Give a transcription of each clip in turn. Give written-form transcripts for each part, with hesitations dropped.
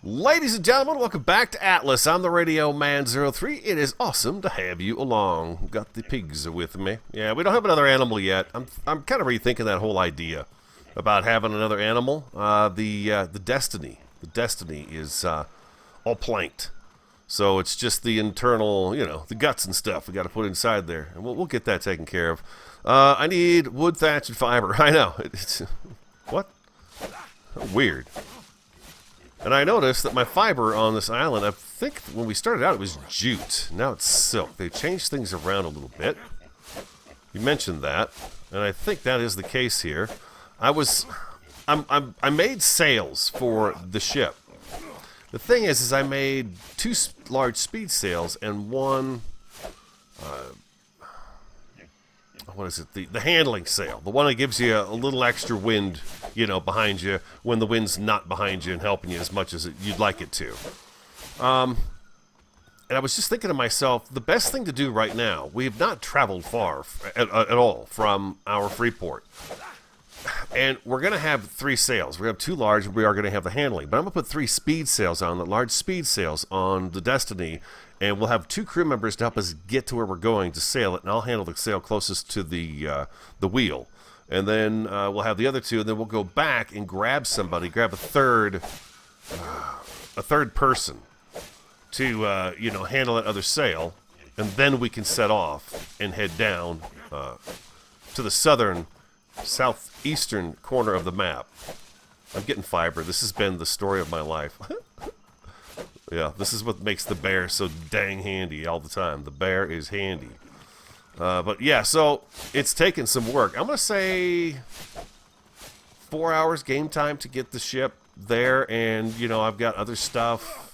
Ladies and gentlemen, welcome back to Atlas. I'm the Radio Man 03. It is awesome to have you along. Got the pigs with me. Yeah, we don't have another animal yet. I'm kind of rethinking that whole idea about having another animal. The Destiny. The Destiny is all planked. So it's just the internal, the guts and stuff we got to put inside there. And we'll get that taken care of. I need wood, thatch, and fiber. I know. It's what? Weird. And I noticed that my fiber on this island, I think when we started out it was jute. Now it's silk. They changed things around a little bit. You mentioned that, and I think that is the case here. I made sails for the ship. The thing is I made two large speed sails and one, what is it? The handling sail. The one that gives you a little extra wind, behind you when the wind's not behind you and helping you as much as you'd like it to. And I was just thinking to myself, the best thing to do right now, we have not traveled far at all from our free port. And we're going to have three sails. We have two large, and we are going to have the handling. But I'm going to put three speed sails on, the large speed sails on the Destiny, and we'll have two crew members to help us get to where we're going to sail it, and I'll handle the sail closest to the wheel. And then we'll have the other two, and then we'll go back and grab somebody, grab a third person to handle that other sail, and then we can set off and head down to the southeastern corner of the map. I'm getting fiber. This has been the story of my life. Yeah, this is what makes the bear so dang handy all the time. The bear is handy. But yeah, so it's taken some work. I'm going to say 4 hours game time to get the ship there, and I've got other stuff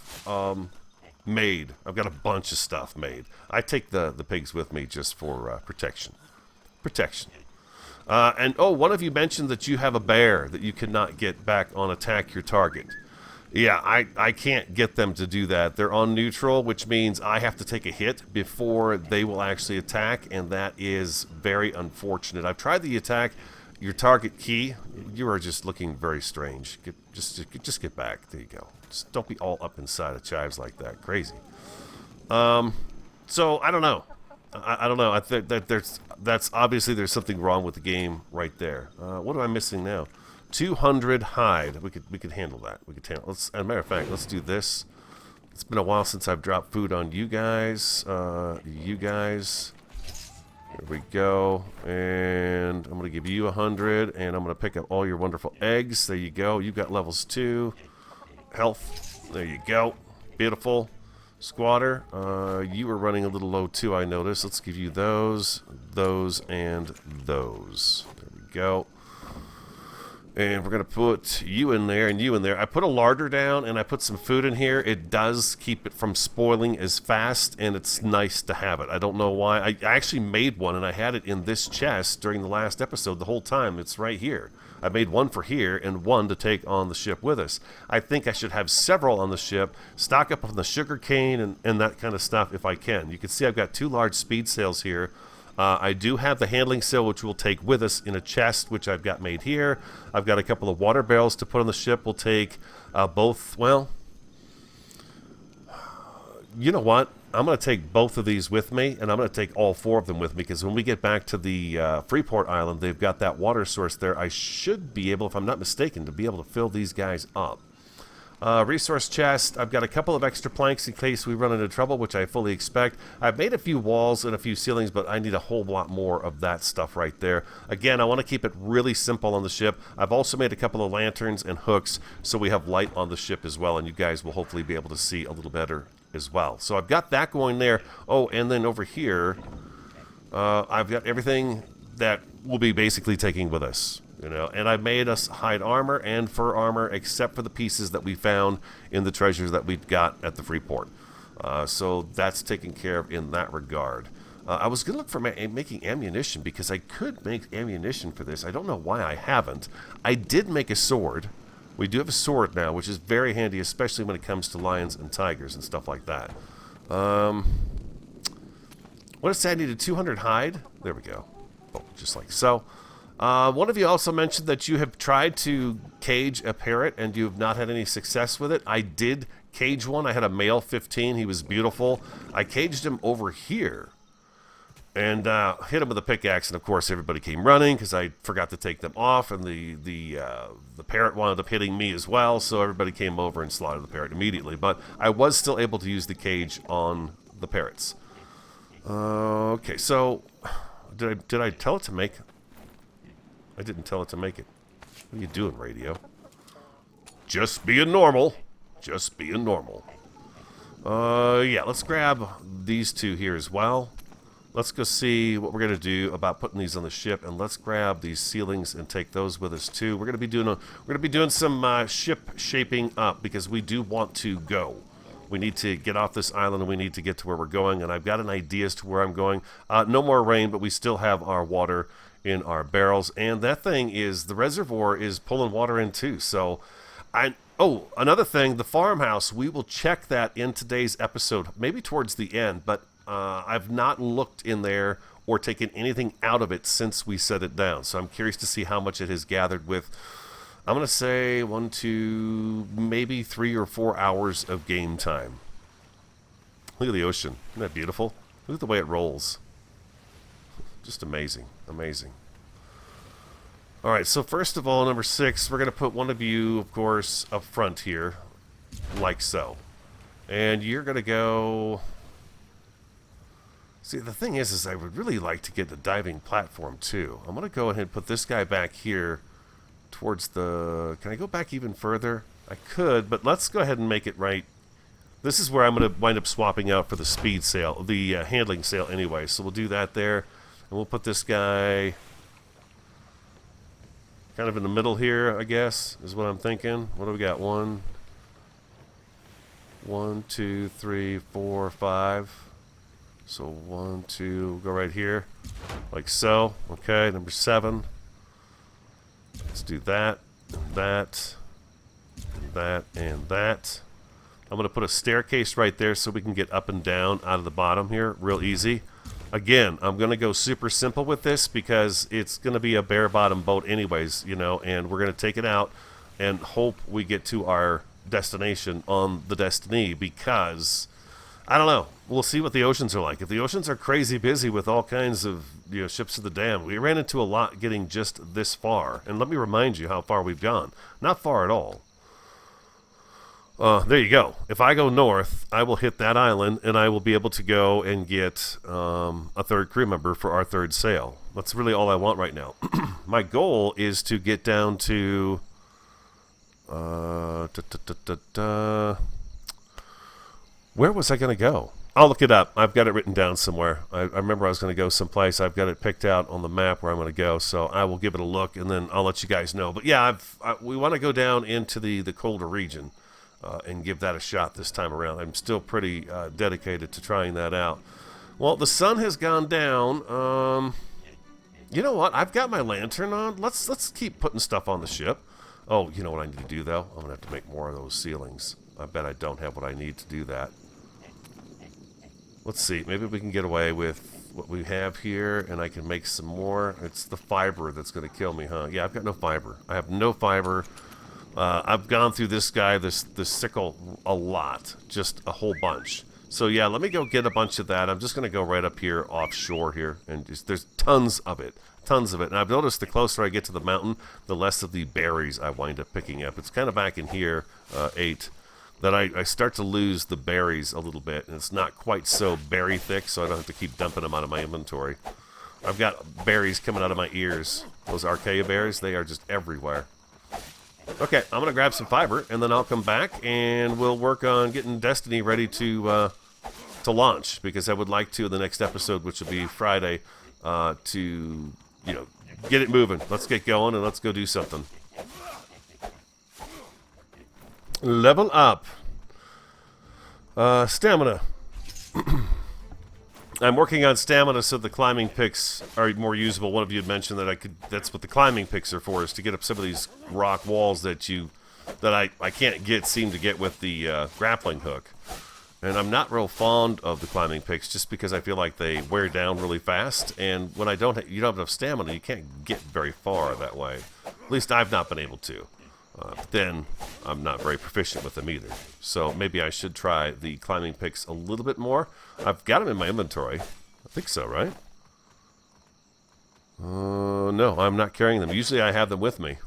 made. I've got a bunch of stuff made. I take the pigs with me just for protection. And one of you mentioned that you have a bear that you cannot get back on attack your target. Yeah, I can't get them to do that. They're on neutral, which means I have to take a hit before they will actually attack, and that is very unfortunate. I've tried the attack your target key. You are just looking very strange. Just get back. There you go. Just don't be all up inside of chives like that. Crazy. So I don't know. I don't know. I think that there's something wrong with the game right there. What am I missing now? 200 hide. We could handle that. As a matter of fact, let's do this. It's been a while since I've dropped food on you guys. Here we go. And I'm gonna give you 100, and I'm gonna pick up all your wonderful eggs. There you go. You've got levels 2. Health. There you go. Beautiful. Squatter, you were running a little low too, I noticed. Let's give you those, and those. There we go. And we're going to put you in there and you in there. I put a larder down and I put some food in here. It does keep it from spoiling as fast, and it's nice to have it. I don't know why. I actually made one, and I had it in this chest during the last episode the whole time. It's right here. I made one for here and one to take on the ship with us. I think I should have several on the ship, stock up on the sugar cane and that kind of stuff if I can. You can see I've got two large speed sails here. I do have the handling sail, which we'll take with us in a chest, which I've got made here. I've got a couple of water barrels to put on the ship. We'll take both. Well, you know what? I'm going to take both of these with me, and I'm going to take all four of them with me, because when we get back to the Freeport Island, they've got that water source there. I should be able, if I'm not mistaken, to be able to fill these guys up. Resource chest, I've got a couple of extra planks in case we run into trouble, which I fully expect. I've made a few walls and a few ceilings, but I need a whole lot more of that stuff right there. Again, I want to keep it really simple on the ship. I've also made a couple of lanterns and hooks so we have light on the ship as well, and you guys will hopefully be able to see a little better as well. So I've got that going there. Oh, and then over here, I've got everything that we'll be basically taking with us. And I've made us hide armor and fur armor, except for the pieces that we found in the treasures that we've got at the Freeport. So that's taken care of in that regard. I was going to look for making ammunition, because I could make ammunition for this. I don't know why I haven't. I did make a sword. We do have a sword now, which is very handy, especially when it comes to lions and tigers and stuff like that. What did it say? I needed 200 hide? There we go. Oh, just like so. One of you also mentioned that you have tried to cage a parrot and you have not had any success with it. I did cage one. I had a male 15. He was beautiful. I caged him over here and hit him with a pickaxe. And of course, everybody came running because I forgot to take them off. And the parrot wound up hitting me as well. So everybody came over and slaughtered the parrot immediately. But I was still able to use the cage on the parrots. Okay, so did I tell it to make? I didn't tell it to make it. What are you doing, radio? Just being normal. Just being normal. Yeah, let's grab these two here as well. Let's go see what we're gonna do about putting these on the ship, and let's grab these ceilings and take those with us too. We're gonna be doing some ship shaping up because we do want to go. We need to get off this island and we need to get to where we're going, and I've got an idea as to where I'm going. No more rain, but we still have our water in our barrels, and that thing is, the reservoir is pulling water in too. So another thing, the farmhouse, we will check that in today's episode, maybe towards the end, but I've not looked in there or taken anything out of it since we set it down. So I'm curious to see how much it has gathered with, I'm going to say 1, 2, maybe 3 or 4 hours of game time. Look at the ocean. Isn't that beautiful? Look at the way it rolls. Just amazing. Amazing. All right, so first of all, number 6, we're going to put one of you, of course, up front here, like so. And you're going to go... See, the thing is I would really like to get the diving platform, too. I'm going to go ahead and put this guy back here towards the... Can I go back even further? I could, but let's go ahead and make it right. This is where I'm going to wind up swapping out for the speed sail, the handling sail anyway. So we'll do that there. And we'll put this guy kind of in the middle here, I guess, is what I'm thinking. What do we got? 1, 2, 3, 4, 5. So 1, 2, go right here, like so. Okay, number 7. Let's do that, and that, and that, and that. I'm going to put a staircase right there so we can get up and down out of the bottom here, real easy. Again, I'm going to go super simple with this because it's going to be a bare bottom boat anyways, you know, and we're going to take it out and hope we get to our destination on the Destiny because, I don't know, we'll see what the oceans are like. If the oceans are crazy busy with all kinds of, you know, ships of the damned, we ran into a lot getting just this far. And let me remind you how far we've gone. Not far at all. There you go. If I go north, I will hit that island, and I will be able to go and get a third crew member for our third sail. That's really all I want right now. My goal is to get down to... where was I going to go? I'll look it up. I've got it written down somewhere. I remember I was going to go someplace. I've got it picked out on the map where I'm going to go, so I will give it a look, and then I'll let you guys know. But yeah, we want to go down into the colder region. And give that a shot this time around. I'm still pretty dedicated to trying that out. Well, the sun has gone down. You know what? I've got my lantern on. Let's keep putting stuff on the ship. Oh, you know what I need to do, though? I'm going to have to make more of those ceilings. I bet I don't have what I need to do that. Let's see. Maybe we can get away with what we have here, and I can make some more. It's the fiber that's going to kill me, huh? Yeah, I've got no fiber. I have no fiber. I've gone through this guy, this sickle, a lot. Just a whole bunch. So yeah, let me go get a bunch of that. I'm just going to go right up here offshore here. And there's tons of it. Tons of it. And I've noticed the closer I get to the mountain, the less of the berries I wind up picking up. It's kind of back in here, 8, that I start to lose the berries a little bit. And it's not quite so berry thick, so I don't have to keep dumping them out of my inventory. I've got berries coming out of my ears. Those Archaea berries, they are just everywhere. Okay, I'm going to grab some fiber, and then I'll come back, and we'll work on getting Destiny ready to launch, because I would like to, in the next episode, which will be Friday, to, you know, get it moving. Let's get going, and let's go do something. Level up. Stamina. I'm working on stamina so the climbing picks are more usable. One of you had mentioned that that's what the climbing picks are for, is to get up some of these rock walls that I can't seem to get with the grappling hook. And I'm not real fond of the climbing picks just because I feel like they wear down really fast. And when you don't have enough stamina, you can't get very far that way. At least I've not been able to. But then I'm not very proficient with them either. So maybe I should try the climbing picks a little bit more. I've got them in my inventory. I think so, right? No, I'm not carrying them. Usually I have them with me.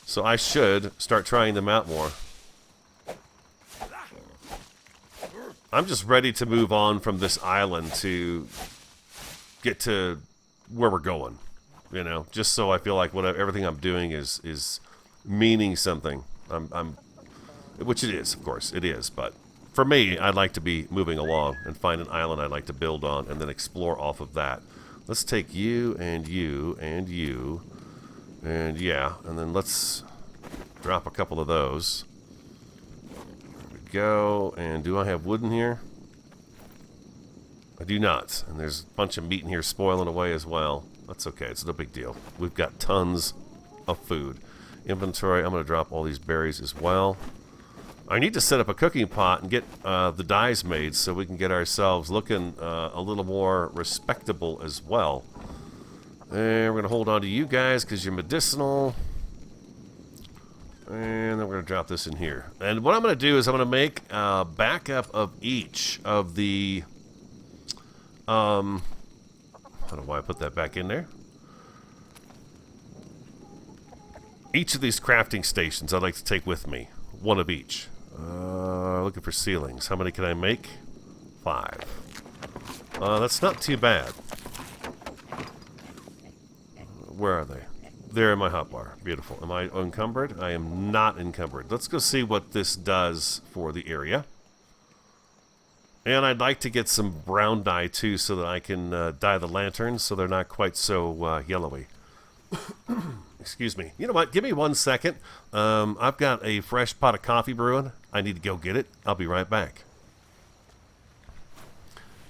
So I should start trying them out more. I'm just ready to move on from this island to get to where we're going. You know, just so I feel like everything I'm doing is meaning something. Which it is, of course, it is. But for me, I'd like to be moving along and find an island I'd like to build on and then explore off of that. Let's take you and you and you. And yeah, and then let's drop a couple of those. There we go. And do I have wood in here? I do not. And there's a bunch of meat in here spoiling away as well. That's okay. It's no big deal. We've got tons of food. Inventory. I'm going to drop all these berries as well. I need to set up a cooking pot and get the dyes made so we can get ourselves looking a little more respectable as well. And we're going to hold on to you guys because you're medicinal. And then we're going to drop this in here. And what I'm going to do is I'm going to make a backup of each of the... I don't know why I put that back in there. Each of these crafting stations I'd like to take with me. One of each. Looking for ceilings. How many can I make? 5. That's not too bad. Where are they? They're in my hotbar. Beautiful. Am I encumbered? I am not encumbered. Let's go see what this does for the area. And I'd like to get some brown dye too so that I can dye the lanterns so they're not quite so yellowy. Excuse me. You know what? Give me 1 second. I've got a fresh pot of coffee brewing. I need to go get it. I'll be right back.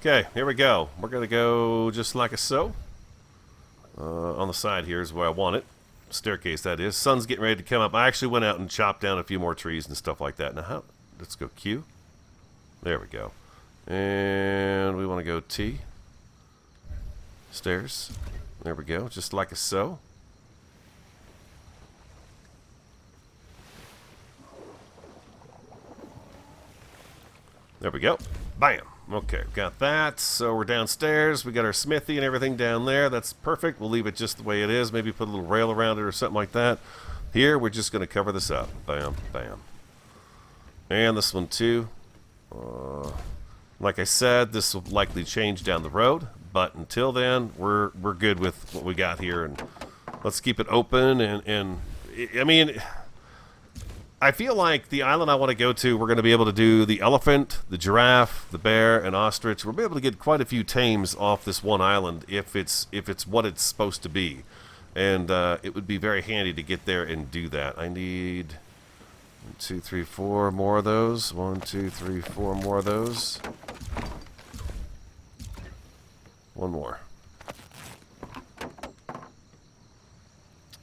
Okay, here we go. We're going to go just like so. On the side here is where I want it. Staircase, that is. Sun's getting ready to come up. I actually went out and chopped down a few more trees and stuff like that. Now, let's go Q. There we go. And we want to go T. Stairs. There we go. Just like so. There we go. Bam. Okay, got that. So we're downstairs. We got our smithy and everything down there. That's perfect. We'll leave it just the way it is. Maybe put a little rail around it or something like that. Here, we're just going to cover this up. Bam, bam. And this one too. Like I said, this will likely change down the road. But until then, we're good with what we got here. And let's keep it open. And I mean... I feel like the island I want to go to, we're going to be able to do the elephant, the giraffe, the bear, and ostrich. We'll be able to get quite a few tames off this one island if it's what it's supposed to be. And it would be very handy to get there and do that. I need 1, 2, 3, 4 more of those. 1, 2, 3, 4 more of those. One more.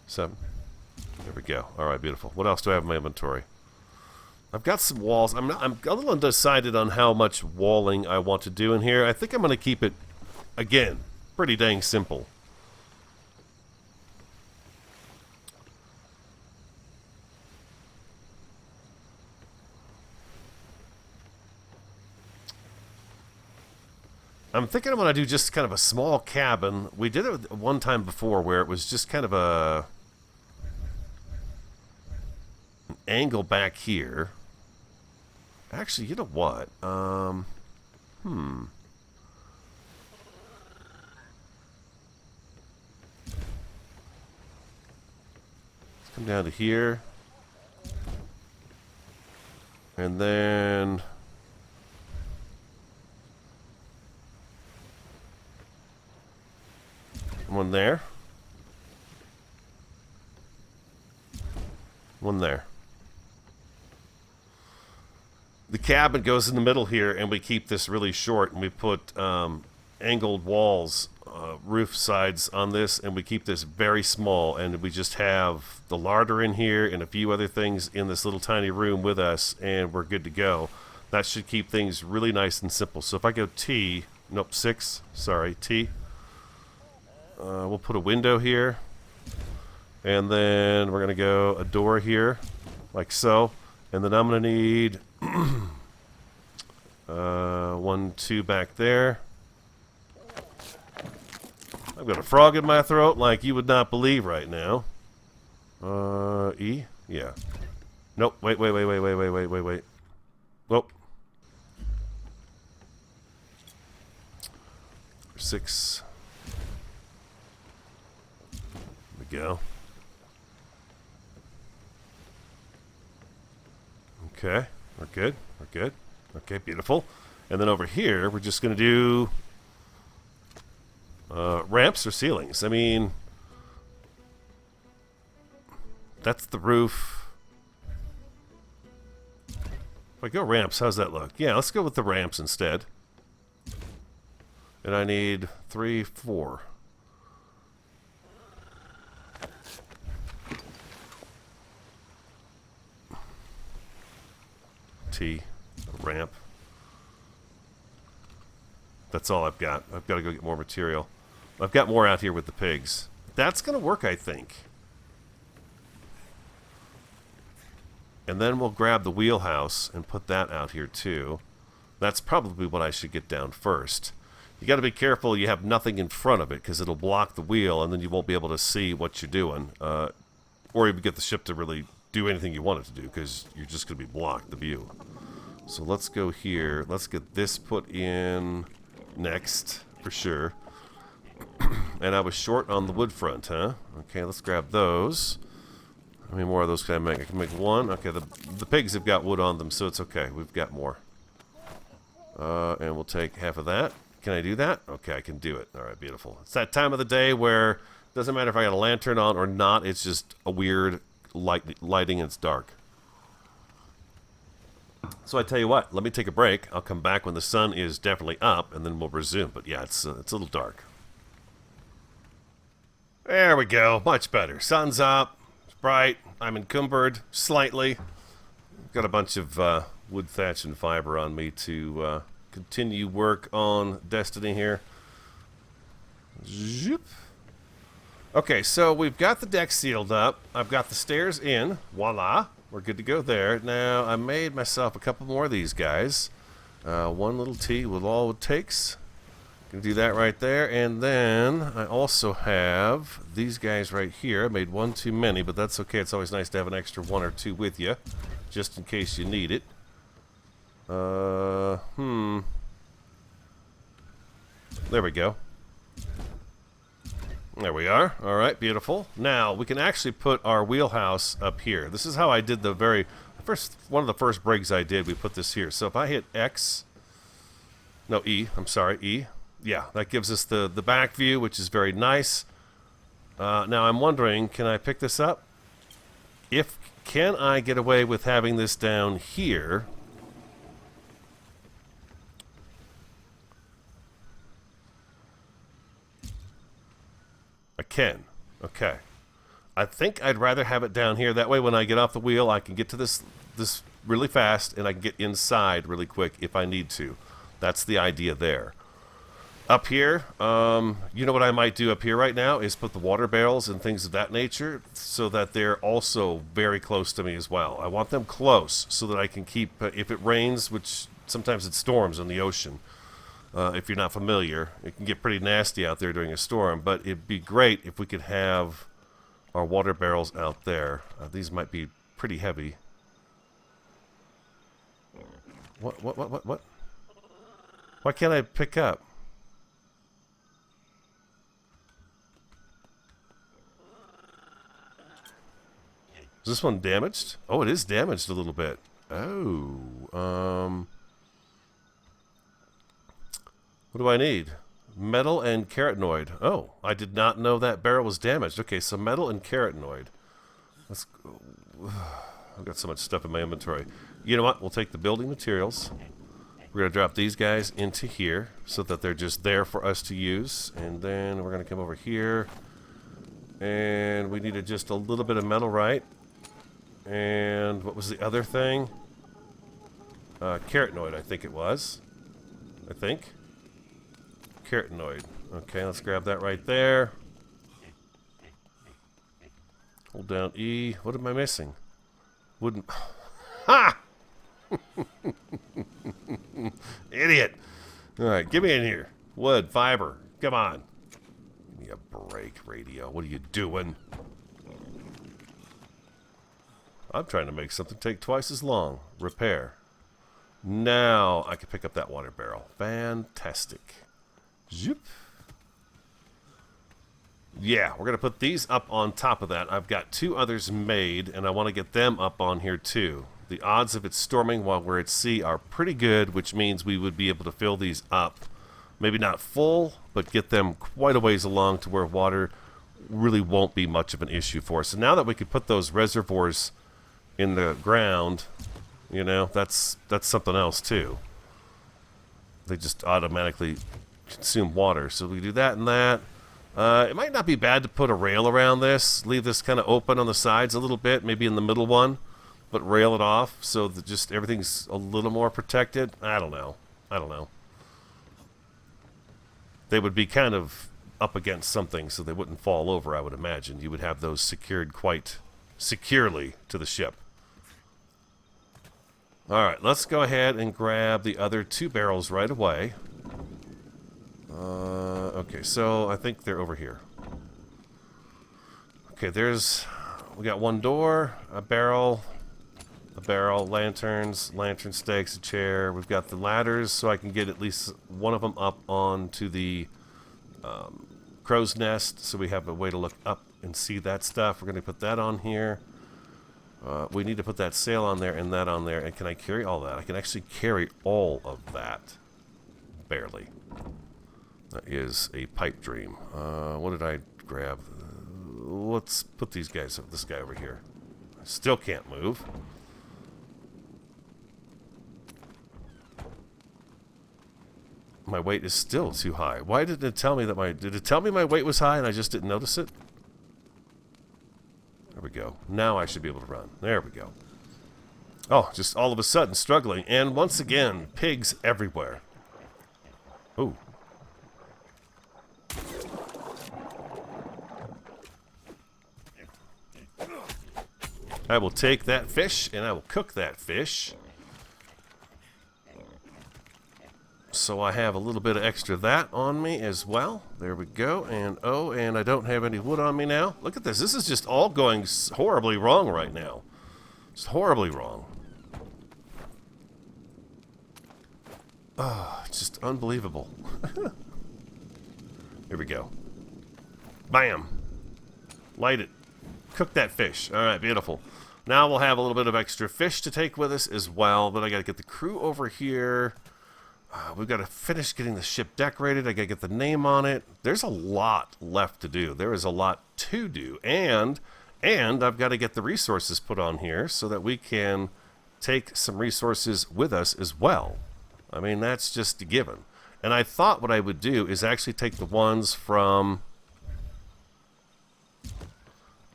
7. There we go. All right, beautiful. What else do I have in my inventory? I've got some walls. I'm a little undecided on how much walling I want to do in here. I think I'm going to keep it, again, pretty dang simple. I'm thinking I'm going to do just kind of a small cabin. We did it one time before where it was just kind of an angle back here. Actually, you know what? Let's come down to here. And then... one there. One there. The cabin goes in the middle here, and we keep this really short, and we put angled walls, roof sides on this, and we keep this very small, and we just have the larder in here and a few other things in this little tiny room with us, and we're good to go. That should keep things really nice and simple. So if I go T, nope, 6, sorry, T. We'll put a window here. And then we're going to go a door here, like so. And then I'm going to need 1, 2 back there. I've got a frog in my throat like you would not believe right now. E? Yeah. Nope, wait. Whoop. 6. There we go. Okay, we're good. Okay, beautiful. And then over here, we're just going to do ramps or ceilings. I mean, that's the roof. If I go ramps, how's that look? Yeah, let's go with the ramps instead. And I need 3, 4. T, a ramp. That's all I've got. I've got to go get more material. I've got more out here with the pigs. That's going to work, I think. And then we'll grab the wheelhouse and put that out here too. That's probably what I should get down first. You got to be careful you have nothing in front of it because it'll block the wheel and then you won't be able to see what you're doing. Or even get the ship to really do anything you want it to do because you're just going to be blocked, the view. So let's go here. Let's get this put in next for sure. And I was short on the wood front, huh? Okay, let's grab those. How many more of those can I make? I can make 1. Okay, the pigs have got wood on them, so it's okay. We've got more. And we'll take half of that. Can I do that? Okay, I can do it. All right, beautiful. It's that time of the day where it doesn't matter if I got a lantern on or not. It's just a weird lighting and it's dark. So I tell you what, let me take a break. I'll come back when the sun is definitely up, and then we'll resume. But yeah, it's a little dark. There we go. Much better. Sun's up. It's bright. I'm encumbered slightly. Got a bunch of wood, thatch, and fiber on me to continue work on Destiny here. Zoop. Okay, so we've got the deck sealed up. I've got the stairs in. Voila. We're good to go there. Now, I made myself a couple more of these guys. 1 little T with all it takes. Gonna do that right there. And then I also have these guys right here. I made 1 too many, but that's okay. It's always nice to have an extra 1 or 2 with you, just in case you need it. There we go. There we are. All right, beautiful. Now we can actually put our wheelhouse up here. This is how I did one of the first brigs I did. We put this here. So if I hit X, no E. I'm sorry, E. Yeah, that gives us the back view, which is very nice. Now I'm wondering, can I pick this up? Can I get away with having this down here? I can. Okay. I think I'd rather have it down here. That way when I get off the wheel, I can get to this really fast, and I can get inside really quick if I need to. That's the idea there. Up here, you know what I might do up here right now is put the water barrels and things of that nature so that they're also very close to me as well. I want them close so that I can keep, if it rains, which sometimes it storms on the ocean, if you're not familiar, it can get pretty nasty out there during a storm, but it'd be great if we could have our water barrels out there. These might be pretty heavy. What? Why can't I pick up? Is this one damaged? Oh, it is damaged a little bit. Oh, what do I need? Metal and carotenoid. Oh, I did not know that barrel was damaged. Okay, so metal and carotenoid. Let's go. I've got so much stuff in my inventory. You know what? We'll take the building materials. We're going to drop these guys into here so that they're just there for us to use. And then we're going to come over here. And we needed just a little bit of metal, right? And what was the other thing? Carotenoid, I think it was. Carotenoid. Okay, let's grab that right there. Hold down E. What am I missing? Wouldn't... Ha! Idiot! Alright, get me in here. Wood, fiber. Come on. Give me a break, radio. What are you doing? I'm trying to make something take twice as long. Repair. Now I can pick up that water barrel. Fantastic. Zoop. Yeah, we're going to put these up on top of that. I've got 2 others made, and I want to get them up on here too. The odds of it storming while we're at sea are pretty good, which means we would be able to fill these up. Maybe not full, but get them quite a ways along to where water really won't be much of an issue for us. So now that we could put those reservoirs in the ground, you know, that's something else too. They just automatically consume water. So we do that and that. It might not be bad to put a rail around this. Leave this kind of open on the sides a little bit, maybe in the middle one, but rail it off so that just everything's a little more protected. I don't know. They would be kind of up against something so they wouldn't fall over, I would imagine. You would have those secured quite securely to the ship. Alright, let's go ahead and grab the other 2 barrels right away. Okay, so I think they're over here. Okay, we got 1 door, a barrel, lanterns, lantern stakes, a chair. We've got the ladders so I can get at least one of them up onto the crow's nest so we have a way to look up and see that stuff. We're going to put that on here. We need to put that sail on there and that on there. And can I carry all that? I can actually carry all of that. Barely. That is a pipe dream. What did I grab? Let's put these guys, this guy over here. I still can't move. My weight is still too high. Why didn't it tell me that did it tell me my weight was high and I just didn't notice it? There we go. Now I should be able to run. There we go. Oh, just all of a sudden struggling. And once again, pigs everywhere. Ooh. I will take that fish and I will cook that fish. So I have a little bit of extra of that on me as well. There we go. And oh, and I don't have any wood on me now. Look at this. This is just all going horribly wrong right now. It's horribly wrong. Oh, it's just unbelievable. Here we go. Bam. Light it. Cook that fish. All right, beautiful. Now we'll have a little bit of extra fish to take with us as well. But I got to get the crew over here. We've got to finish getting the ship decorated. I got to get the name on it. There's a lot left to do. There is a lot to do. And I've got to get the resources put on here so that we can take some resources with us as well. I mean, that's just a given. And I thought what I would do is actually take the ones from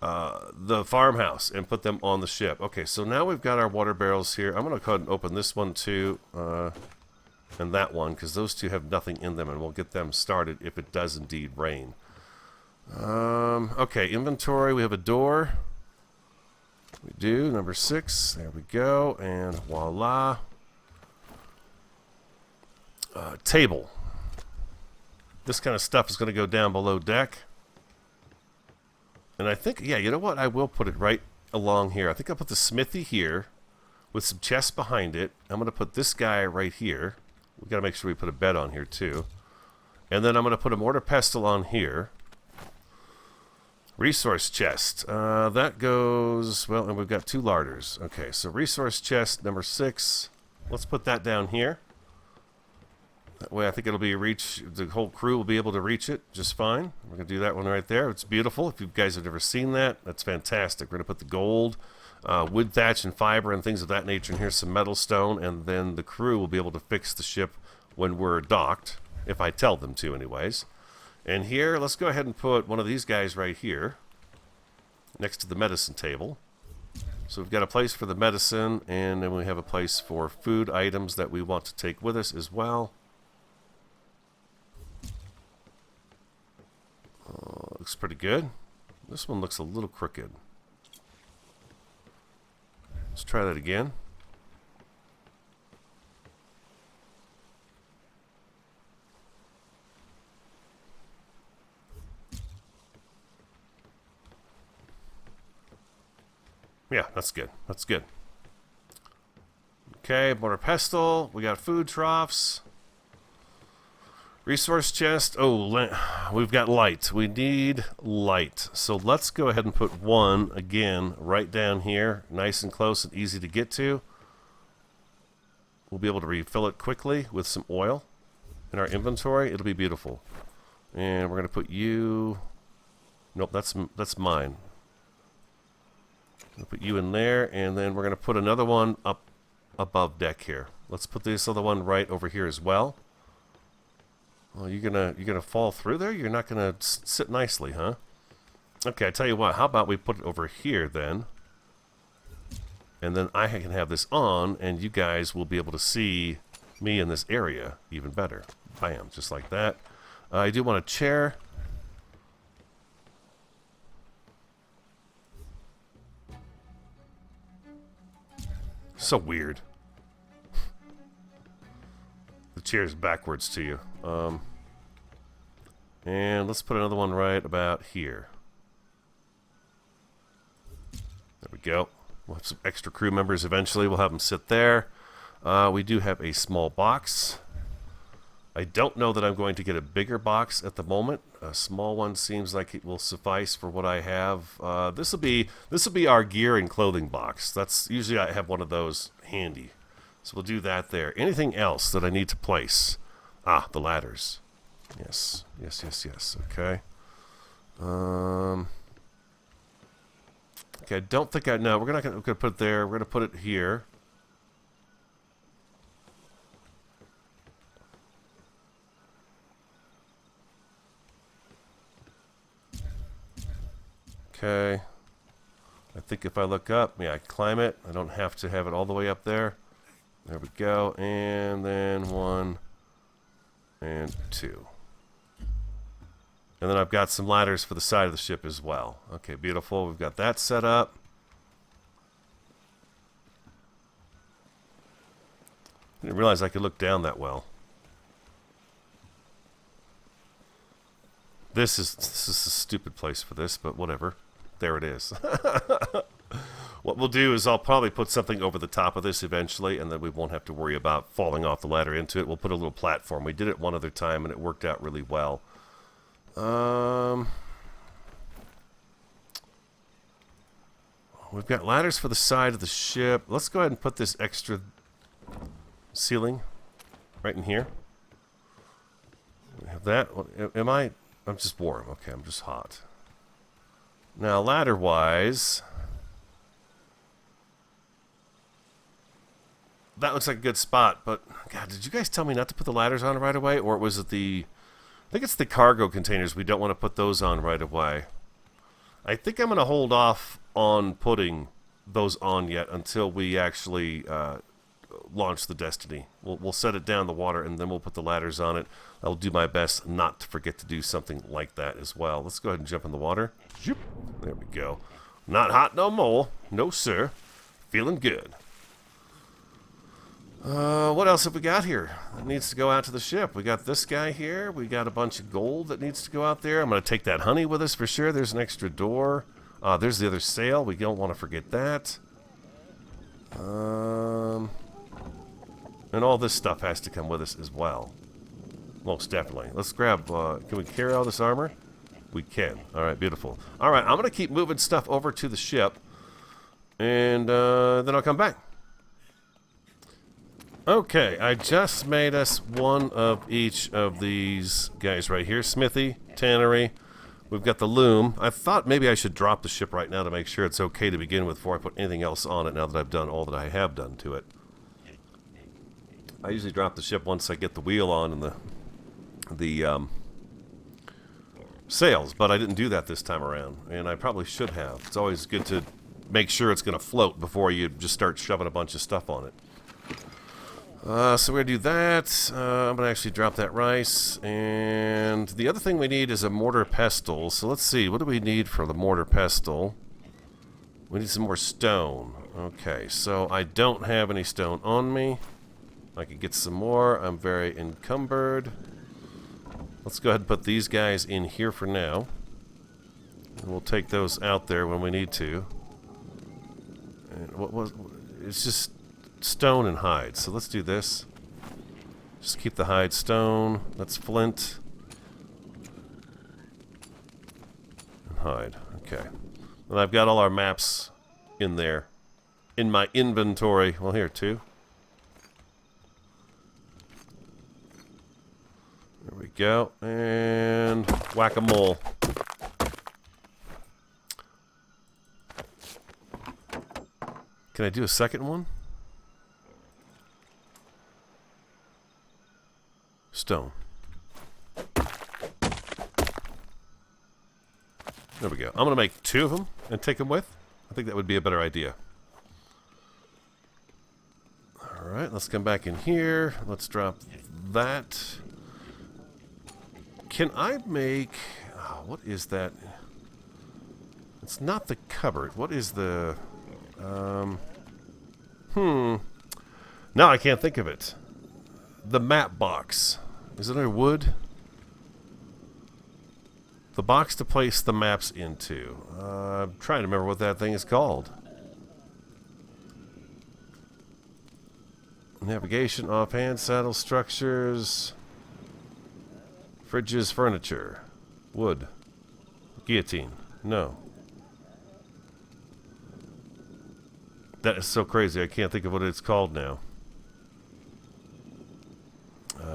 the farmhouse and put them on the ship. Okay, so now we've got our water barrels here. I'm going to go ahead and open this one too. And that one, because those two have nothing in them, and we'll get them started if it does indeed rain. Okay, inventory, we have a door. We do, number 6. There we go, and voila. Table. This kind of stuff is going to go down below deck. And I think, yeah, you know what? I will put it right along here. I think I'll put the smithy here with some chests behind it. I'm going to put this guy right here. We've got to make sure we put a bed on here too. And then I'm going to put a mortar pestle on here. Resource chest. That goes, well, and we've got 2 larders. Okay, so resource chest number 6. Let's put that down here. That way I think it'll be the whole crew will be able to reach it just fine. We're going to do that one right there. It's beautiful. If you guys have never seen that, that's fantastic. We're going to put the gold, wood thatch and fiber and things of that nature. And here's some metal stone, and then the crew will be able to fix the ship when we're docked, if I tell them to anyways. And here, let's go ahead and put one of these guys right here next to the medicine table. So we've got a place for the medicine, and then we have a place for food items that we want to take with us as well. Looks pretty good. This one looks a little crooked. Let's try that again. Yeah, that's good. That's good. Okay, mortar pestle. We got food troughs. Resource chest. Oh, we've got light. We need light. So let's go ahead and put one, again, right down here. Nice and close and easy to get to. We'll be able to refill it quickly with some oil in our inventory. It'll be beautiful. And we're going to put you... Nope, that's mine. We'll put you in there, and then we're going to put another one up above deck here. Let's put this other one right over here as well. Well, you're gonna fall through there? You're not gonna sit nicely, huh? Okay, I tell you what. How about we put it over here then, and then I can have this on, and you guys will be able to see me in this area even better. Bam, just like that. I do want a chair. So weird. The chair's backwards to you. And let's put another one right about here. There we go. We'll have some extra crew members eventually. We'll have them sit there. We do have a small box. I don't know that I'm going to get a bigger box at the moment. A small one seems like it will suffice for what I have. This will be our gear and clothing box. That's usually I have one of those handy. So we'll do that there. Anything else that I need to place? Ah, the ladders. Yes. Okay. Okay, I don't think no, we're not gonna put it there. We're gonna put it here. Okay. I think if I look up, yeah, I climb it. I don't have to have it all the way up there. There we go. And then 1 and 2. And then I've got some ladders for the side of the ship as well. Okay, beautiful. We've got that set up. I didn't realize I could look down that well. This is a stupid place for this, but whatever. There it is. What we'll do is I'll probably put something over the top of this eventually, and then we won't have to worry about falling off the ladder into it. We'll put a little platform. We did it one other time, and it worked out really well. We've got ladders for the side of the ship. Let's go ahead and put this extra ceiling right in here. We have that. I'm just warm. Okay, I'm just hot. Now, ladder-wise, that looks like a good spot, but, God, did you guys tell me not to put the ladders on right away? Or was it I think it's the cargo containers. We don't want to put those on right away. I think I'm going to hold off on putting those on yet until we actually launch the Destiny. We'll set it down in the water, and then we'll put the ladders on it. I'll do my best not to forget to do something like that as well. Let's go ahead and jump in the water. There we go. Not hot no more. No, sir. Feeling good. What else have we got here that needs to go out to the ship? We got this guy here. We got a bunch of gold that needs to go out there. I'm going to take that honey with us for sure. There's an extra door. There's the other sail. We don't want to forget that. And all this stuff has to come with us as well. Most definitely. Let's grab, can we carry all this armor? We can. Alright, beautiful. Alright, I'm going to keep moving stuff over to the ship. And then I'll come back. Okay, I just made us one of each of these guys right here. Smithy, tannery. We've got the loom. I thought maybe I should drop the ship right now to make sure it's okay to begin with before I put anything else on it now that I've done all that I have done to it. I usually drop the ship once I get the wheel on and the sails, but I didn't do that this time around, and I probably should have. It's always good to make sure it's going to float before you just start shoving a bunch of stuff on it. So we're going to do that. I'm going to actually drop that rice. And the other thing we need is a mortar pestle. So let's see. What do we need for the mortar pestle? We need some more stone. Okay, so I don't have any stone on me. I could get some more. I'm very encumbered. Let's go ahead and put these guys in here for now. And we'll take those out there when we need to. And what was... It's just stone and hide. So let's do this. Just keep the hide stone. That's flint. And hide. Okay. And I've got all our maps in there. In my inventory. Well, here, too. There we go. And whack-a-mole. Can I do a second one? Stone. There we go. I'm going to make 2 of them and take them with. I think that would be a better idea. Alright, let's come back in here. Let's drop that. Can I make... Oh, what is that? It's not the cupboard. What is the... No, I can't think of it. The map box. Is it under wood? The box to place the maps into. I'm trying to remember what that thing is called. Navigation, offhand, saddle structures, fridges, furniture, wood, guillotine. No. That is so crazy. I can't think of what it's called now.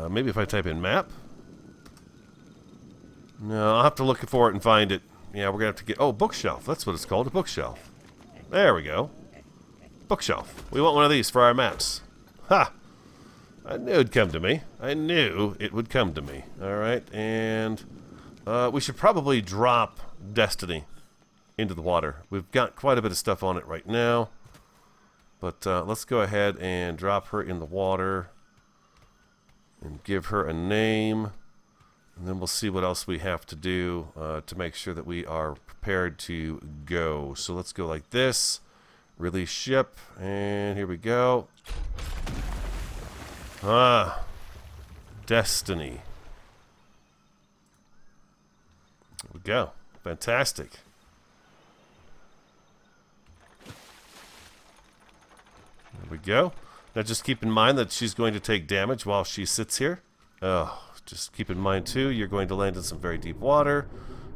Maybe if I type in map. No, I'll have to look for it and find it. Yeah, we're going to have to get... Oh, bookshelf. That's what it's called, a bookshelf. There we go. Bookshelf. We want one of these for our maps. Ha! I knew it'd come to me. I knew it would come to me. Alright, and we should probably drop Destiny into the water. We've got quite a bit of stuff on it right now. But let's go ahead and drop her in the water. And give her a name. And then we'll see what else we have to do to make sure that we are prepared to go. So let's go like this. Release ship. And here we go. Ah. Destiny. There we go. Fantastic. There we go. Now just keep in mind that she's going to take damage while she sits here. Oh, just keep in mind too, you're going to land in some very deep water,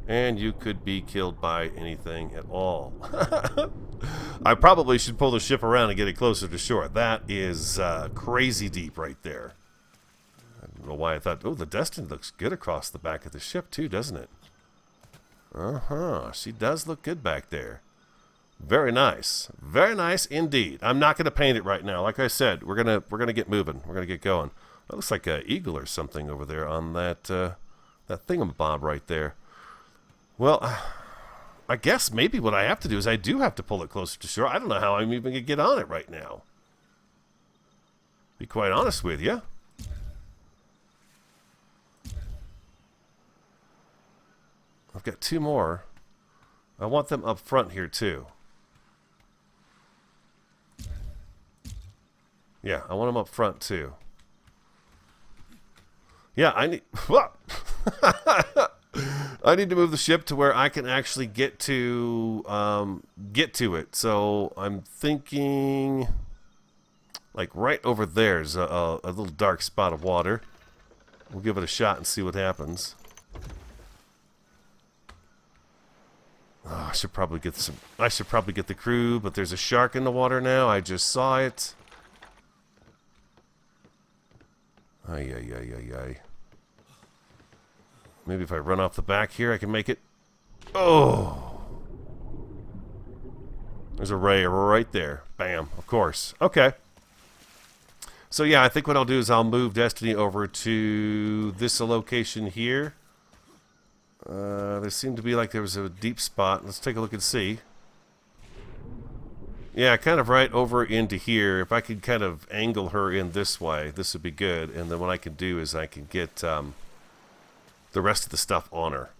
and you could be killed by anything at all. I probably should pull the ship around and get it closer to shore. That is crazy deep right there. I don't know why I thought, oh, the Destiny looks good across the back of the ship too, doesn't it? Uh-huh, she does look good back there. Very nice. Very nice indeed. I'm not going to paint it right now. Like I said, we're gonna get moving. We're going to get going. That looks like an eagle or something over there on that that thingamabob right there. Well, I guess maybe what I have to do is I do have to pull it closer to shore. I don't know how I'm even going to get on it right now. Be quite honest with you. I've got 2 more. I want them up front here too. Yeah, I want them up front too. Yeah, I need... I need to move the ship to where I can actually get to it. So I'm thinking like right over there's a little dark spot of water. We'll give it a shot and see what happens. Oh, I should probably get some. I should probably get the crew, but there's a shark in the water now. I just saw it. Ay, ay, ay, ay, ay. Maybe if I run off the back here, I can make it. Oh! There's a ray right there. Bam, of course. Okay. So yeah, I think what I'll do is I'll move Destiny over to this location here. There seemed to be like there was a deep spot. Let's take a look and see. Yeah, kind of right over into here. If I could kind of angle her in this way, this would be good. And then what I can do is I can get the rest of the stuff on her.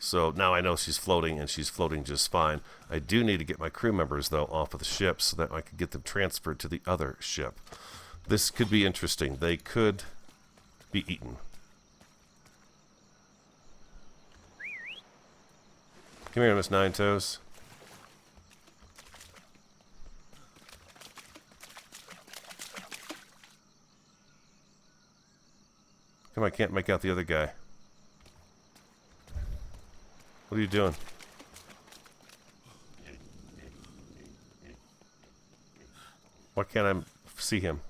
So now I know she's floating, and she's floating just fine. I do need to get my crew members, though, off of the ship so that I can get them transferred to the other ship. This could be interesting. They could be eaten. Come here, Miss Nine Toes. Come on, I can't make out the other guy. What are you doing? Why can't I see him?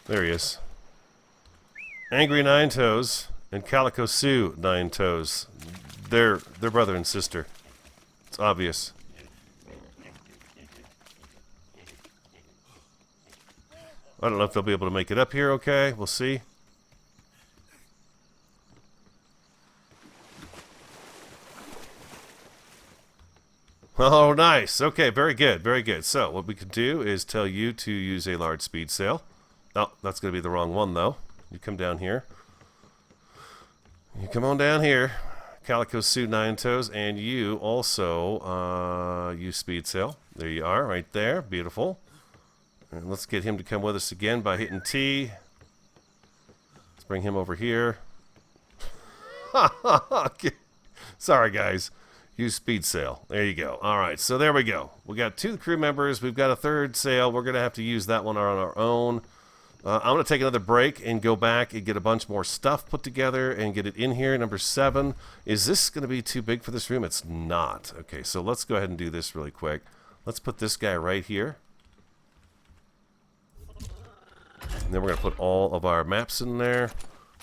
There he is. Angry Nine Toes and Calico Sue Nine Toes. They're brother and sister. It's obvious. I don't know if they'll be able to make it up here okay. We'll see. Oh, nice. Okay, very good, very good. So what we can do is tell you to use a large speed sail. Oh, that's going to be the wrong one, though. You come down here. You come on down here. Calico Sue Nine Toes, and you also use speed sail. There you are, right there. Beautiful. And let's get him to come with us again by hitting T. Let's bring him over here. Okay. Sorry, guys. Use speed sail. There you go. All right, so there we go. We got 2 crew members. We've got a 3rd sail. We're going to have to use that one on our own. I'm going to take another break and go back and get a bunch more stuff put together and get it in here. Number 7. Is this going to be too big for this room? It's not. Okay, so let's go ahead and do this really quick. Let's put this guy right here. And then we're going to put all of our maps in there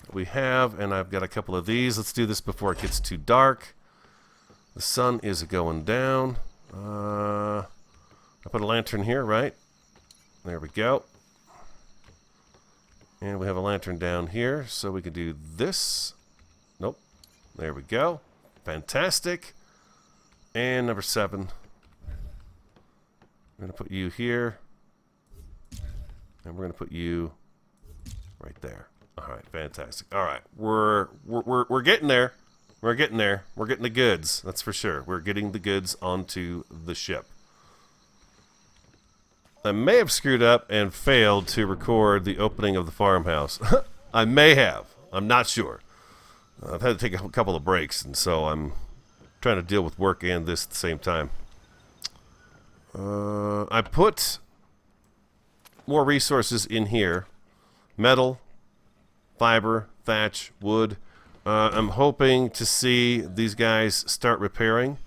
that we have. And I've got a couple of these. Let's do this before it gets too dark. The sun is going down. I put a lantern here, right? There we go. And we have a lantern down here, so we can do this. Nope. There we go. Fantastic. And number 7. I'm going to put you here. And we're going to put you right there. All right, fantastic. All right, we're getting there. We're getting there. We're getting the goods, that's for sure. We're getting the goods onto the ship. I may have screwed up and failed to record the opening of the farmhouse. I may have. I'm not sure. I've had to take a couple of breaks, and so I'm trying to deal with work and this at the same time. I put more resources in here. Metal, fiber, thatch, wood. I'm hoping to see these guys start repairing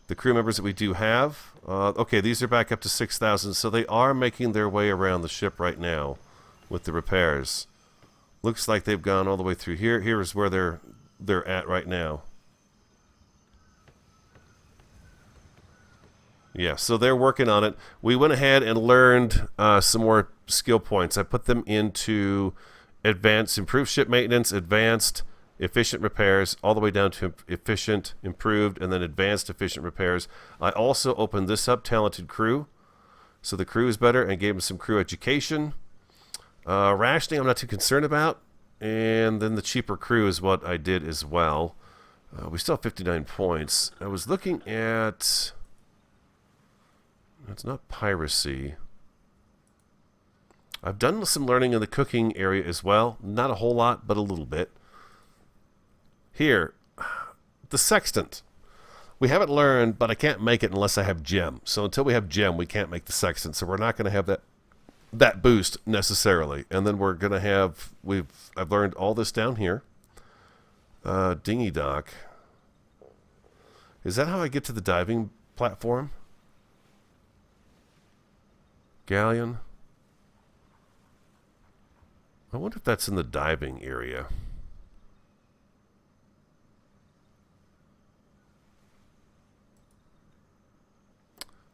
the crew members that we do have. Okay, these are back up to 6,000, so they are making their way around the ship right now with the repairs. Looks like they've gone all the way through here. Here is where they're at right now. Yeah, so they're working on it. We went ahead and learned some more skill points. I put them into advanced, improved ship maintenance, advanced, efficient repairs, all the way down to efficient, improved, and then advanced efficient repairs. I also opened this up, talented crew. So the crew is better, and gave them some crew education. Rationing I'm not too concerned about. And then the cheaper crew is what I did as well. We still have 59 points. I was looking at... It's not piracy. I've done some learning in the cooking area as well. Not a whole lot, but a little bit. Here, the sextant. We haven't learned, but I can't make it unless I have gem. So until we have gem, we can't make the sextant. So we're not going to have that boost necessarily. And then we're going to have... I've learned all this down here. Dinghy dock. Is that how I get to the diving platform? Galleon. I wonder if that's in the diving area.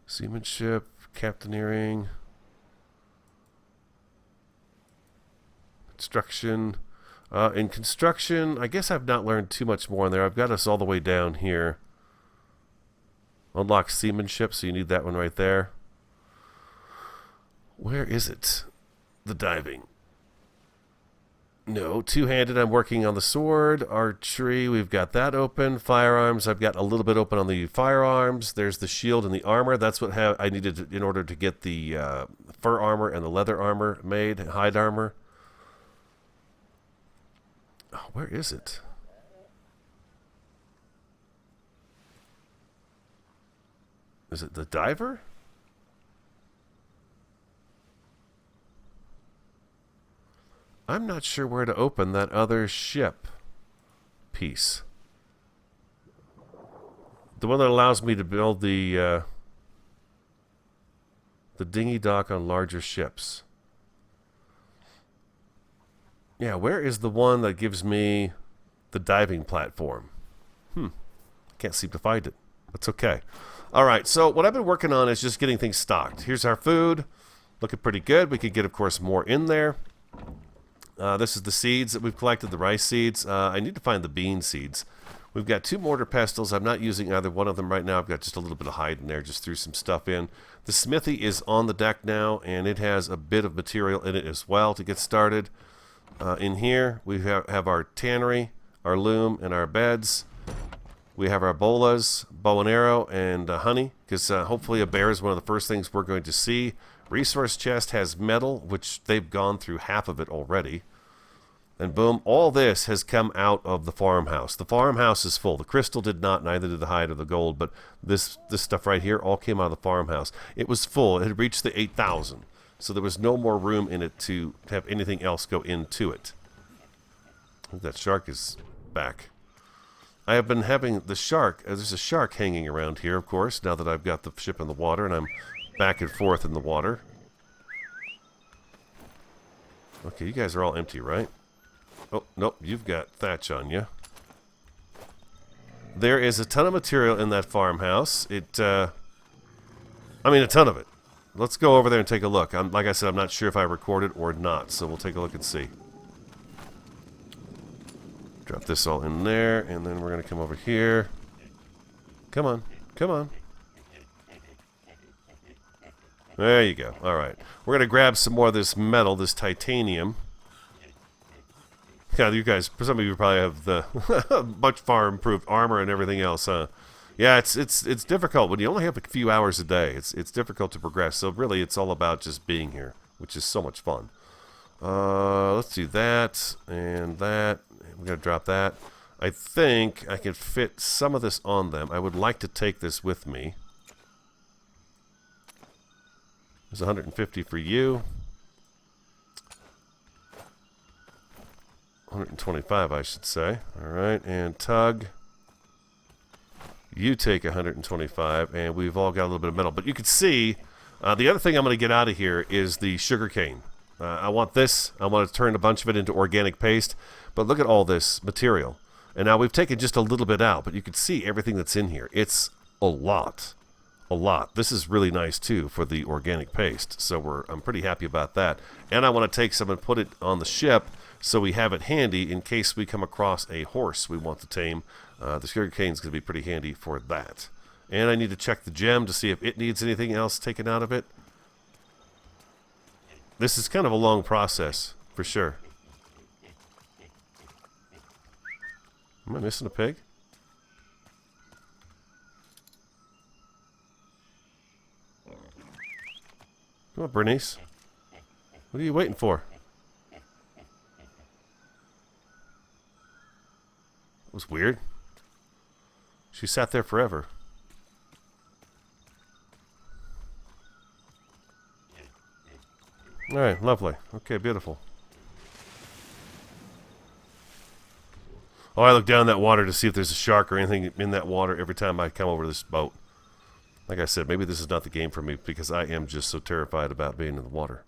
Seamanship, captaineering, construction. In construction, I guess I've not learned too much more in there. I've got us all the way down here. Unlock seamanship, so you need that one right there. Where is it? The diving. No, two-handed, I'm working on the sword. Archery, we've got that open. Firearms, I've got a little bit open on the firearms. There's the shield and the armor. That's what I needed in order to get the fur armor and the leather armor made, hide armor. Oh, where is it? Is it the diver? I'm not sure where to open that other ship piece. The one that allows me to build the dinghy dock on larger ships. Yeah, where is the one that gives me the diving platform? Can't seem to find it. That's okay. All right, so what I've been working on is just getting things stocked. Here's our food. Looking pretty good. We could get, of course, more in there. This is the seeds that we've collected, the rice seeds. I need to find the bean seeds. We've got 2 mortar pestles. I'm not using either one of them right now. I've got just a little bit of hide in there. Just threw some stuff in. The smithy is on the deck now, and it has a bit of material in it as well to get started. In here, we have our tannery, our loom, and our beds. We have our bolas, bow and arrow, and honey, because hopefully a bear is one of the first things we're going to see. Resource chest has metal, which they've gone through half of it already. And boom, all this has come out of the farmhouse. The farmhouse is full. The crystal did not, neither did the hide or the gold, but this stuff right here all came out of the farmhouse. It was full. It had reached the 8,000, so there was no more room in it to have anything else go into it. I think that shark is back. I have been having the shark. There's a shark hanging around here, of course, now that I've got the ship in the water, and I'm back and forth in the water. Okay, you guys are all empty, right? Oh, nope, you've got thatch on you. There is a ton of material in that farmhouse. I mean, a ton of it. Let's go over there and take a look. Like I said, I'm not sure if I recorded or not, so we'll take a look and see. Drop this all in there, and then we're going to come over here. Come on, come on. There you go. All right. We're going to grab some more of this metal, this titanium. Yeah, you guys, some of you probably have the much far improved armor and everything else, huh? Yeah, it's difficult when you only have a few hours a day. It's difficult to progress. So really, it's all about just being here, which is so much fun. Let's do that and that. We're going to drop that. I think I can fit some of this on them. I would like to take this with me. There's 150 for you. 125, I should say. All right, and Tug. You take 125, and we've all got a little bit of metal. But you can see, the other thing I'm going to get out of here is the sugar cane. I want this. I want to turn a bunch of it into organic paste. But look at all this material. And now we've taken just a little bit out, but you can see everything that's in here. It's a lot. A lot. This is really nice, too, for the organic paste. So I'm pretty happy about that. And I want to take some and put it on the ship so we have it handy in case we come across a horse we want to tame. The sugar cane is going to be pretty handy for that. And I need to check the gem to see if it needs anything else taken out of it. This is kind of a long process, for sure. Am I missing a pig? Come on, Bernice. What are you waiting for? It was weird. She sat there forever. Alright, lovely. Okay, beautiful. Oh, I look down that water to see if there's a shark or anything in that water every time I come over to this boat. Like I said, maybe this is not the game for me because I am just so terrified about being in the water.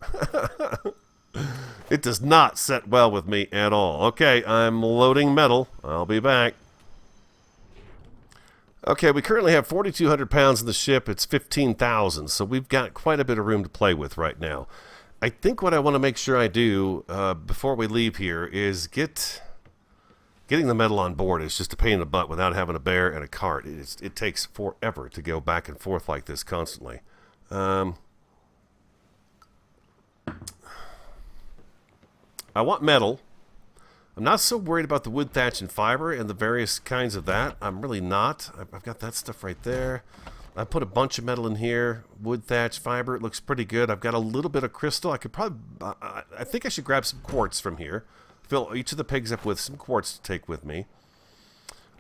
It does not set well with me at all. Okay, I'm loading metal. I'll be back. Okay, we currently have 4,200 pounds in the ship. It's 15,000, so we've got quite a bit of room to play with right now. I think what I want to make sure I do before we leave here is get Getting the metal on board is just a pain in the butt without having a bear and a cart. It takes forever to go back and forth like this constantly. I want metal. I'm not so worried about the wood, thatch, and fiber and the various kinds of that. I'm really not. I've got that stuff right there. I put a bunch of metal in here. Wood, thatch, fiber. It looks pretty good. I've got a little bit of crystal. I could probably... I think I should grab some quartz from here. Fill each of the pigs up with some quartz to take with me.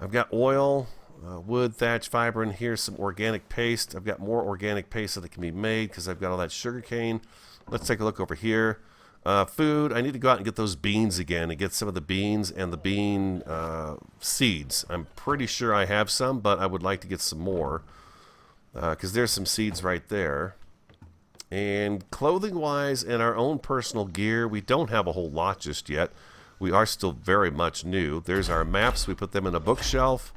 I've got oil, wood, thatch, fiber in here, some organic paste. I've got more organic paste that can be made because I've got all that sugar cane. Let's take a look over here. Food. I need to go out and get those beans again and get some of the beans and the bean seeds. I'm pretty sure I have some, but I would like to get some more because there's some seeds right there. And clothing-wise and our own personal gear, we don't have a whole lot just yet. We are still very much new. There's our maps. We put them in a bookshelf.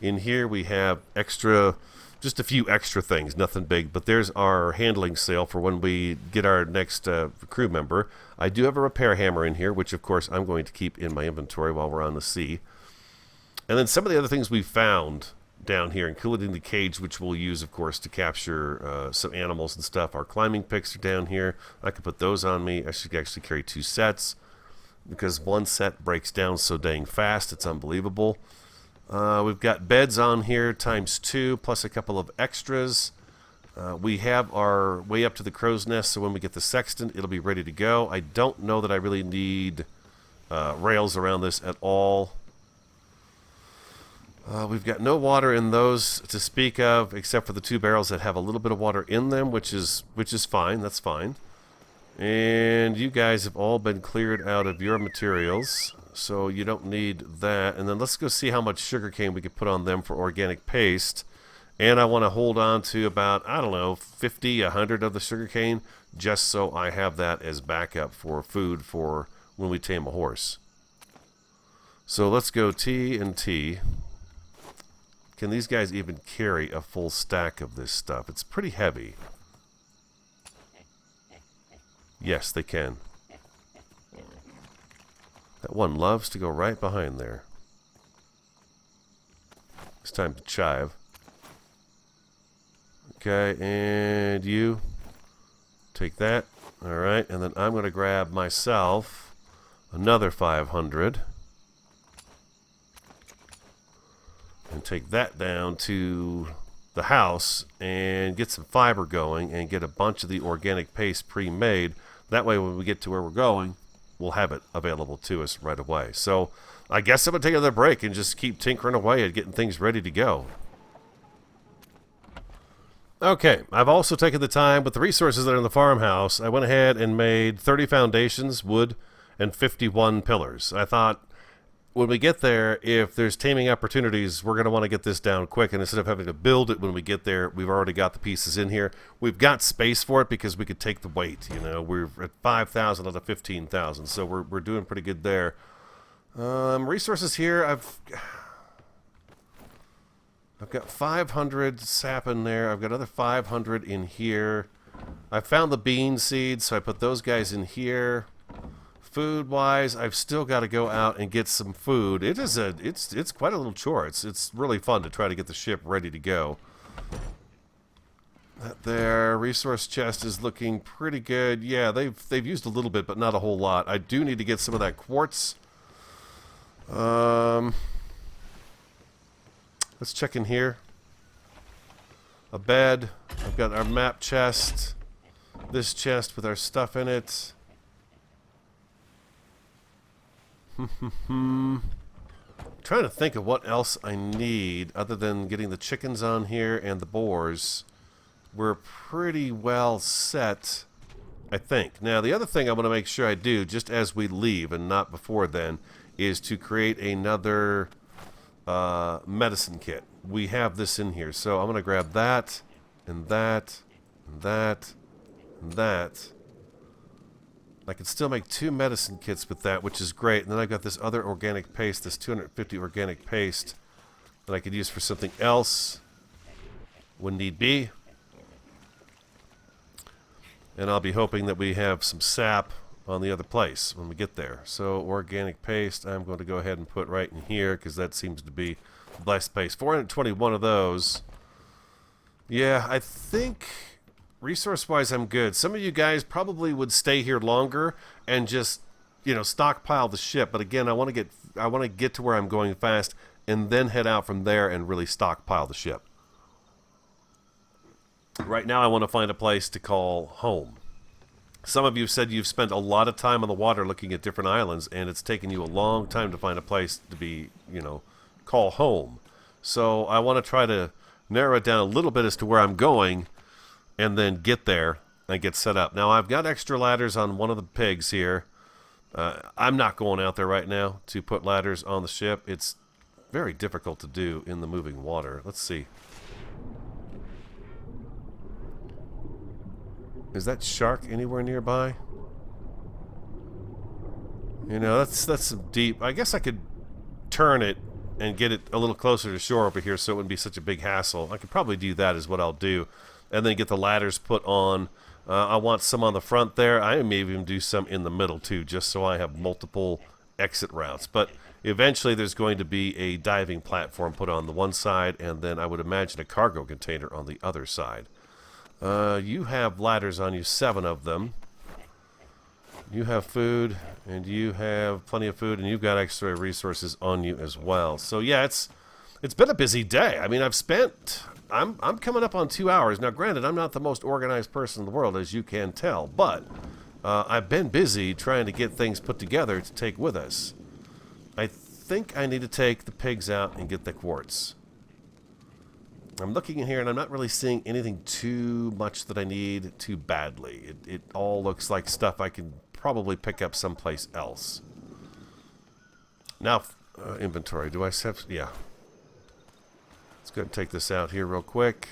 In here we have just a few extra things, nothing big. But there's our handling sail for when we get our next crew member. I do have a repair hammer in here, which of course I'm going to keep in my inventory while we're on the sea. And then some of the other things we found down here, including the cage, which we'll use, of course, to capture some animals and stuff. Our climbing picks are down here. I can put those on me. I should actually carry 2 sets because one set breaks down so dang fast. It's unbelievable. We've got beds on here ×2 plus a couple of extras. We have our way up to the crow's nest, so when we get the sextant, it'll be ready to go. I don't know that I really need rails around this at all. We've got no water in those to speak of, except for the 2 barrels that have a little bit of water in them, which is fine. That's fine. And you guys have all been cleared out of your materials, so you don't need that. And then let's go see how much sugarcane we can put on them for organic paste. And I want to hold on to about, I don't know, 50, 100 of the sugarcane, just so I have that as backup for food for when we tame a horse. So let's go T and T. Can these guys even carry a full stack of this stuff? It's pretty heavy. Yes, they can. That one loves to go right behind there. It's time to chive. Okay, and you take that. Alright, and then I'm going to grab myself another 500. And take that down to the house and get some fiber going and get a bunch of the organic paste pre-made. That way when we get to where we're going, we'll have it available to us right away. So I guess I'm going to take another break and just keep tinkering away at getting things ready to go. Okay, I've also taken the time with the resources that are in the farmhouse. I went ahead and made 30 foundations, wood, and 51 pillars. I thought, when we get there, if there's taming opportunities, we're going to want to get this down quick. And instead of having to build it when we get there, we've already got the pieces in here. We've got space for it because we could take the weight. You know, we're at 5,000 out of 15,000, so we're doing pretty good there. Resources here, I've got 500 sap in there. I've got another 500 in here. I found the bean seeds, so I put those guys in here. Food-wise, I've still got to go out and get some food. It's quite a little chore. It's really fun to try to get the ship ready to go. That there resource chest is looking pretty good. Yeah, they've used a little bit, but not a whole lot. I do need to get some of that quartz. Let's check in here. A bed. I've got our map chest. This chest with our stuff in it. Trying to think of what else I need other than getting the chickens on here and the boars. We're pretty well set, I think. Now, the other thing I want to make sure I do, just as we leave and not before then, is to create another medicine kit. We have this in here, so I'm going to grab that, and that, and that, and that. I can still make 2 medicine kits with that, which is great. And then I've got this other organic paste, this 250 organic paste that I could use for something else when need be. And I'll be hoping that we have some sap on the other place when we get there. So organic paste, I'm going to go ahead and put right in here because that seems to be the best place. 421 of those. Yeah, I think resource-wise I'm good. Some of you guys probably would stay here longer and just, you know, stockpile the ship. But again, I want to get to where I'm going fast and then head out from there and really stockpile the ship. Right now I want to find a place to call home. Some of you said you've spent a lot of time on the water looking at different islands, and it's taken you a long time to find a place to be, you know, call home. So I want to try to narrow it down a little bit as to where I'm going, and then get there and get set up. Now I've got extra ladders on one of the pigs here. I'm not going out there right now to put ladders on the ship. It's very difficult to do in the moving water. Let's see. Is that shark anywhere nearby? You know, that's some deep. I guess I could turn it and get it a little closer to shore over here so it wouldn't be such a big hassle. I could probably do that is what I'll do. And then get the ladders put on. I want some on the front there. I may even do some in the middle too, just so I have multiple exit routes. But eventually there's going to be a diving platform put on the one side, and then I would imagine a cargo container on the other side. You have ladders on you, 7 of them. You have food, and you have plenty of food, and you've got extra resources on you as well. So yeah, it's been a busy day. I mean, I'm coming up on 2 hours. Now, granted, I'm not the most organized person in the world, as you can tell, but I've been busy trying to get things put together to take with us. I think I need to take the pigs out and get the quartz. I'm looking in here, and I'm not really seeing anything too much that I need too badly. It all looks like stuff I can probably pick up someplace else. Now, inventory. Do I have... Yeah. Let's go ahead and take this out here real quick.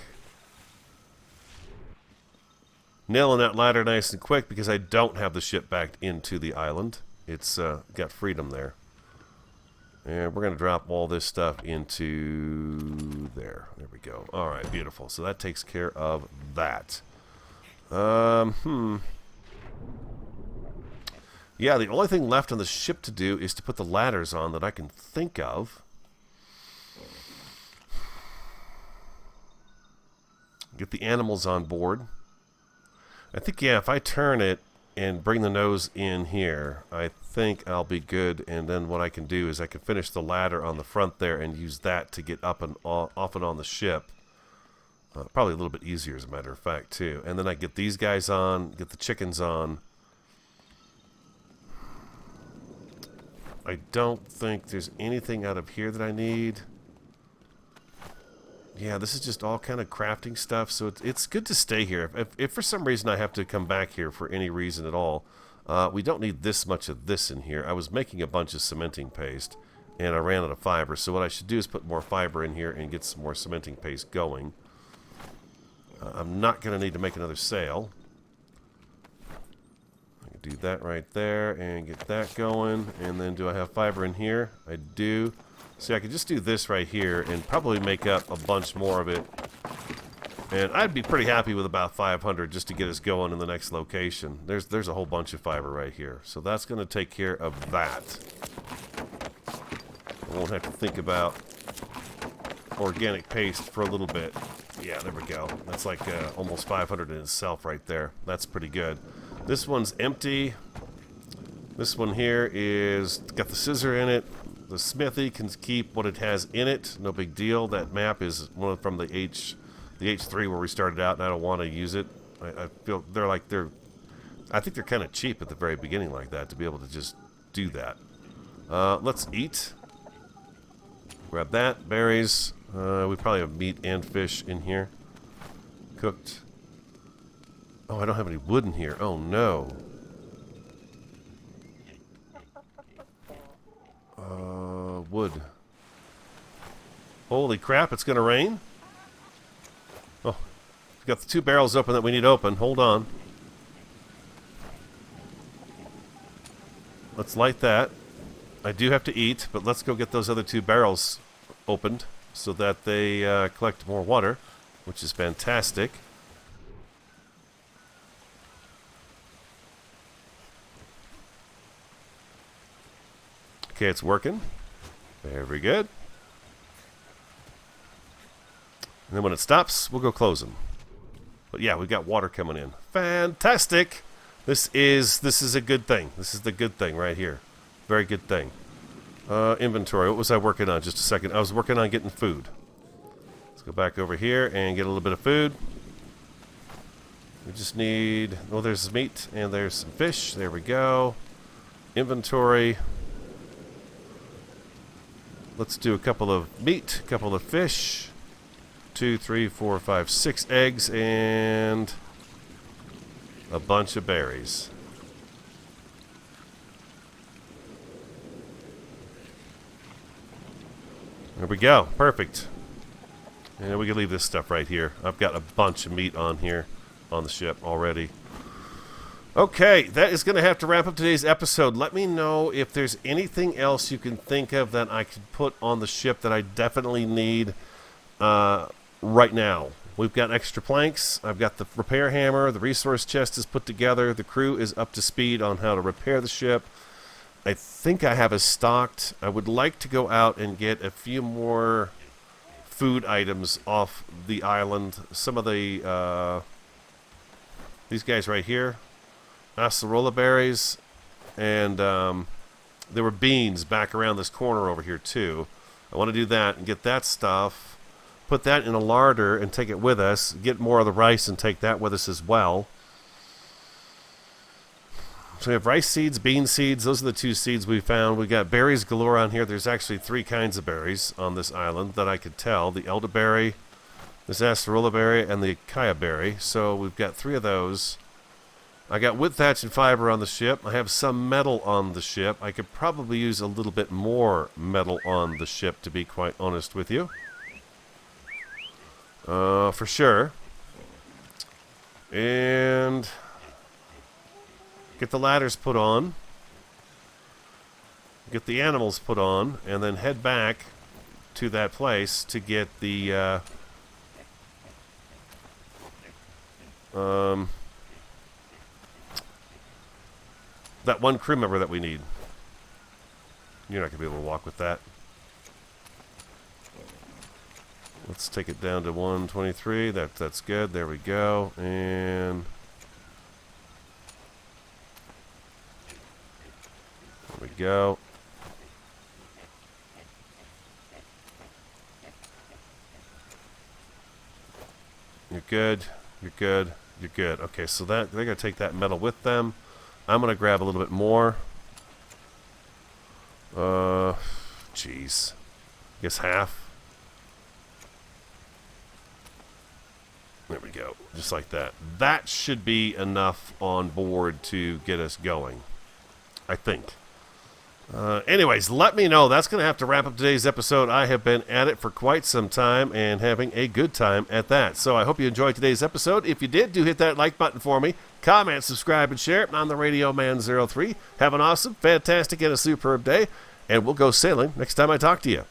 Nailing that ladder nice and quick because I don't have the ship backed into the island. It's got freedom there. And we're going to drop all this stuff into there. There we go. All right, beautiful. So that takes care of that. Yeah, the only thing left on the ship to do is to put the ladders on that I can think of. Get the animals on board. I think, yeah, if I turn it and bring the nose in here, I think I'll be good. And then what I can do is I can finish the ladder on the front there and use that to get up and off and on the ship. Probably a little bit easier, as a matter of fact, too. And then I get these guys on, get the chickens on. I don't think there's anything out of here that I need. Yeah, this is just all kind of crafting stuff, so it's good to stay here. If for some reason I have to come back here for any reason at all, we don't need this much of this in here. I was making a bunch of cementing paste, and I ran out of fiber, so what I should do is put more fiber in here and get some more cementing paste going. I'm not going to need to make another sail. I can do that right there and get that going, and then do I have fiber in here? I do. See, I could just do this right here and probably make up a bunch more of it. And I'd be pretty happy with about 500 just to get us going in the next location. There's a whole bunch of fiber right here. So that's going to take care of that. I won't have to think about organic paste for a little bit. Yeah, there we go. That's like almost 500 in itself right there. That's pretty good. This one's empty. This one here is got the scissor in it. The smithy can keep what it has in it. No big deal. That map is one from the H3 where we started out, and I don't want to use it. I feel I think they're kind of cheap at the very beginning like that to be able to just do that. Let's eat. Grab that. Berries. We probably have meat and fish in here. Cooked. Oh, I don't have any wood in here. Oh, no. Wood. Holy crap, it's going to rain? Oh, we've got the 2 barrels open that we need open. Hold on. Let's light that. I do have to eat, but let's go get those other 2 barrels opened so that they collect more water, which is fantastic. Okay, it's working. Very good. And then when it stops, we'll go close them. But yeah, we've got water coming in. Fantastic! This is a good thing. This is the good thing right here. Very good thing. Inventory. What was I working on? Just a second. I was working on getting food. Let's go back over here and get a little bit of food. We just need... Well, there's meat and there's some fish. There we go. Inventory. Let's do a couple of meat, a couple of fish. 2, 3, 4, 5, 6 eggs and a bunch of berries. There we go. Perfect. And we can leave this stuff right here. I've got a bunch of meat on here on the ship already. Okay, that is going to have to wrap up today's episode. Let me know if there's anything else you can think of that I could put on the ship that I definitely need right now. We've got extra planks. I've got the repair hammer. The resource chest is put together. The crew is up to speed on how to repair the ship. I think I have it stocked. I would like to go out and get a few more food items off the island. Some of the these guys right here, acerola berries, and there were beans back around this corner over here too. I want to do that and get that stuff. Put that in a larder and take it with us. Get more of the rice and take that with us as well. So we have rice seeds, bean seeds. Those are the 2 seeds we found. We got berries galore on here. There's actually 3 kinds of berries on this island that I could tell. The elderberry, this acerola berry, and the kaya berry. So we've got 3 of those. I got wood, thatch, and fiber on the ship. I have some metal on the ship. I could probably use a little bit more metal on the ship, to be quite honest with you. For sure. And get the ladders put on. Get the animals put on. And then head back to that place to get the that one crew member that we need. You're not going to be able to walk with that. Let's take it down to 123. That's good. There we go. And there we go. You're good. You're good. You're good. Okay, so that they're gonna take that metal with them. I'm gonna grab a little bit more. Jeez. Guess half. There we go. Just like that. That should be enough on board to get us going, I think. Anyways, let me know. That's going to have to wrap up today's episode. I have been at it for quite some time and having a good time at that. So I hope you enjoyed today's episode. If you did, do hit that like button for me. Comment, subscribe, and share. I'm the Radio Man 03. Have an awesome, fantastic, and a superb day. And we'll go sailing next time I talk to you.